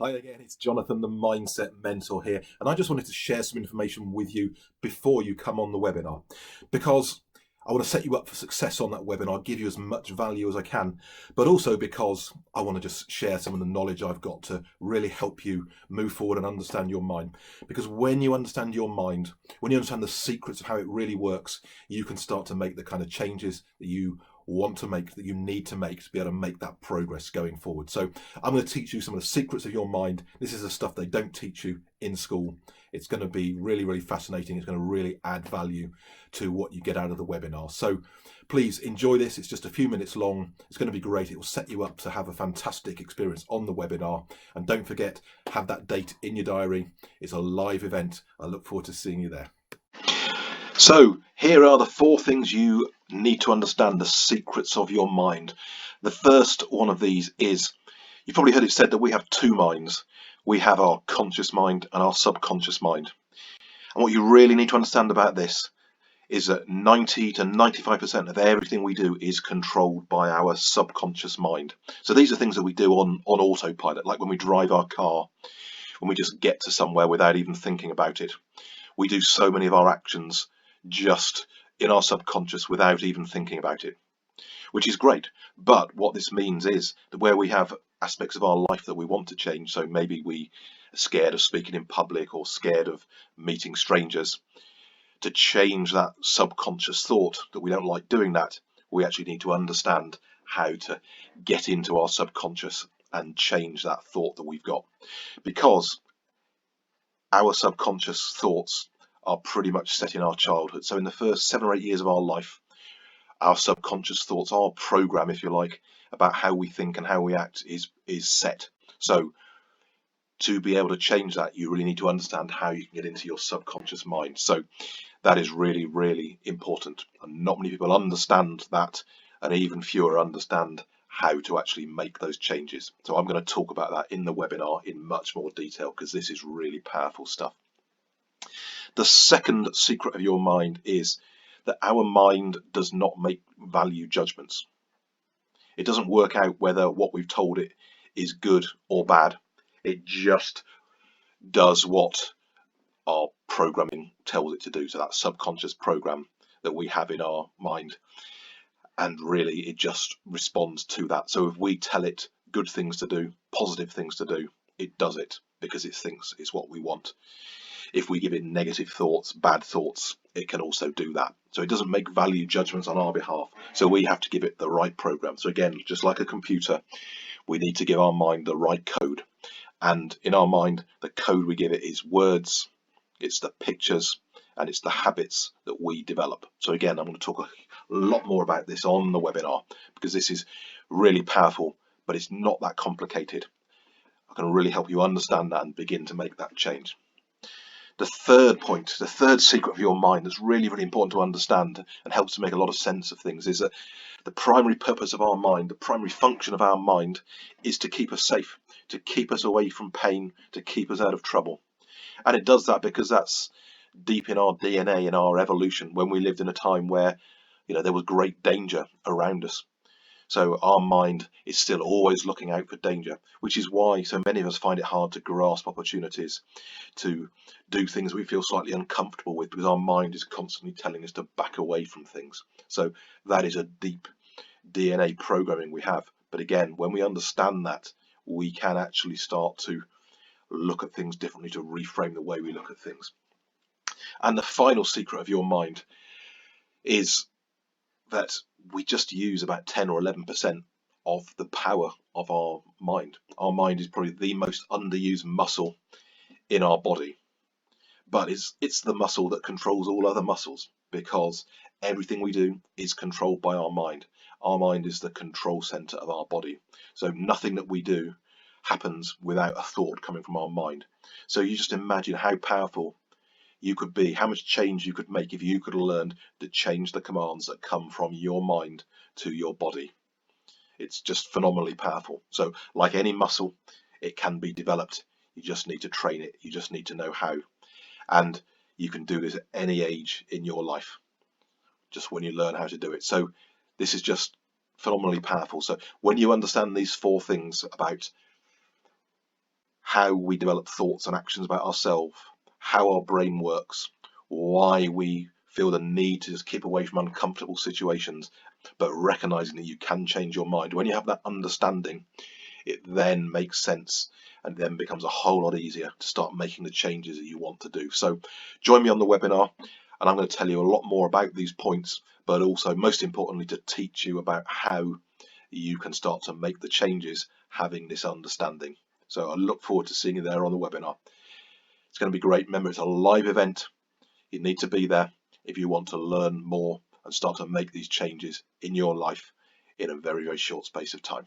Hi again, it's Jonathan, the Mindset Mentor here, and I just wanted to share some information with you before you come on the webinar, because I want to set you up for success on that webinar, give you as much value as I can, but also because I want to just share some of the knowledge I've got to really help you move forward and understand your mind. Because when you understand your mind, when you understand the secrets of how it really works, you can start to make the kind of changes that you want to make, that you need to make to be able to make that progress going forward. So I'm going to teach you some of the secrets of your mind. This is the stuff they don't teach you in school. It's going to be really, really fascinating. It's going to really add value to what you get out of the webinar. So please enjoy this. It's just a few minutes long. It's going to be great. It will set you up to have a fantastic experience on the webinar. And don't forget, have that date in your diary. It's a live event. I look forward to seeing you there. So here are the 4 things you need to understand, the secrets of your mind. The first one of these is, you've probably heard it said that we have 2 minds. We have our conscious mind and our subconscious mind. And what you really need to understand about this is that 90 to 95% of everything we do is controlled by our subconscious mind. So these are things that we do on autopilot, like when we drive our car, when we just get to somewhere without even thinking about it. We do so many of our actions just in our subconscious without even thinking about it, which is great. But what this means is that where we have aspects of our life that we want to change, so maybe we are scared of speaking in public or scared of meeting strangers, to change that subconscious thought that we don't like doing that, we actually need to understand how to get into our subconscious and change that thought that we've got, because our subconscious thoughts are pretty much set in our childhood. So in the first 7 or 8 years of our life, our subconscious thoughts, our program, if you like, about how we think and how we act is set. So to be able to change that, you really need to understand how you can get into your subconscious mind. So that is really, really important. And not many people understand that, and even fewer understand how to actually make those changes. So I'm going to talk about that in the webinar in much more detail, because this is really powerful stuff. The second secret of your mind is that our mind does not make value judgments. It doesn't work out whether what we've told it is good or bad. It just does what our programming tells it to do. So that subconscious program that we have in our mind, and really it just responds to that. So if we tell it good things to do, positive things to do, it does it because it thinks it's what we want. If we give it negative thoughts, bad thoughts, it can also do that. So it doesn't make value judgments on our behalf. So we have to give it the right program. So again, just like a computer, we need to give our mind the right code. And in our mind, the code we give it is words, it's the pictures, and it's the habits that we develop. So again, I'm going to talk a lot more about this on the webinar, because this is really powerful, but it's not that complicated. I can really help you understand that and begin to make that change. The third point, the third secret of your mind that's really, really important to understand and helps to make a lot of sense of things, is that the primary purpose of our mind, the primary function of our mind, is to keep us safe, to keep us away from pain, to keep us out of trouble. And it does that because that's deep in our DNA, in our evolution, when we lived in a time where, there was great danger around us. So our mind is still always looking out for danger, which is why so many of us find it hard to grasp opportunities, to do things we feel slightly uncomfortable with, because our mind is constantly telling us to back away from things. So that is a deep DNA programming we have. But again, when we understand that, we can actually start to look at things differently, to reframe the way we look at things. And the final secret of your mind is that we just use about 10 or 11% of the power of our mind. Our mind is probably the most underused muscle in our body, but it's the muscle that controls all other muscles, because everything we do is controlled by our mind. Our mind is the control center of our body. So nothing that we do happens without a thought coming from our mind. So you just imagine how powerful you could be, how much change you could make if you could have learned to change the commands that come from your mind to your body. It's just phenomenally powerful. So like any muscle, it can be developed. You just need to train it. You just need to know how. And you can do this at any age in your life, just when you learn how to do it. So this is just phenomenally powerful. So when you understand these 4 things about how we develop thoughts and actions about ourselves, how our brain works, why we feel the need to just keep away from uncomfortable situations, but recognizing that you can change your mind. When you have that understanding, it then makes sense and then becomes a whole lot easier to start making the changes that you want to do. So join me on the webinar, and I'm going to tell you a lot more about these points, but also most importantly to teach you about how you can start to make the changes having this understanding. So I look forward to seeing you there on the webinar. It's going to be great. Remember, it's a live event. You need to be there if you want to learn more and start to make these changes in your life in a very, very short space of time.